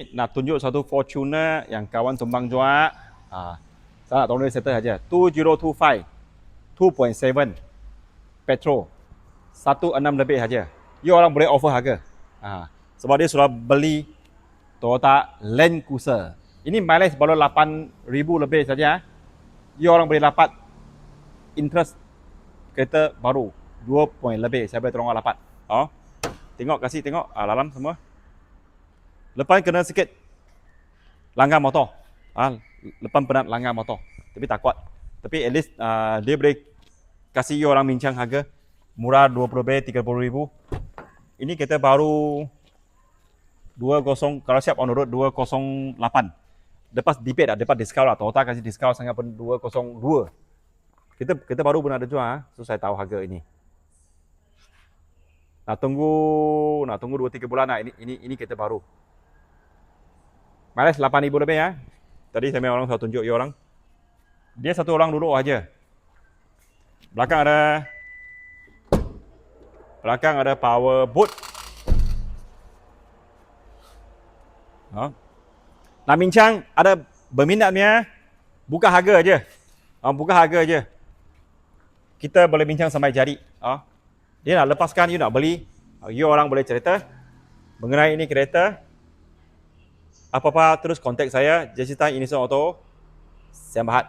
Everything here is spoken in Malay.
Nak tunjuk satu Fortuner yang kawan tumbang jual. Saya nak tolong dia settle saja. 2025 2.7 petrol 16 lebih saja. You orang boleh offer harga. Sebab dia sudah beli Toyota Land Cruiser. Ini mileage baru 8,000 lebih saja. You orang boleh dapat interest kereta baru 2 point lebih. Saya boleh tolong dapat. Tengok, kasih tengok dalam semua. Lepas kena sikit langgar motor. Lepas penat langgar motor. Tapi tak kuat. Tapi at least dia boleh kasih you orang bincang harga murah 20 lebih 30,000. Ini kereta baru 20, kalau siap on the road 208. Lepas debate lepas discount lah. Toyota kasih discount sangat pun 202. Kita baru pun ada jual. So saya tahu harga ini. Nak tunggu 2-3 bulan lah. Ini kereta baru. Mileage 8,000 lebih ya. Tadi saya orang saya tunjuk you orang. Dia satu orang duduk aja. Belakang ada power boot. Nak bincang ada berminat punya, buka harga aja. Buka harga aja. Kita boleh bincang sampai jadi. Dia nak lepaskan, you nak beli, you orang boleh cerita mengenai ini kereta. Apa-apa terus kontak saya, Jessica Inison Auto, Siam Berhad.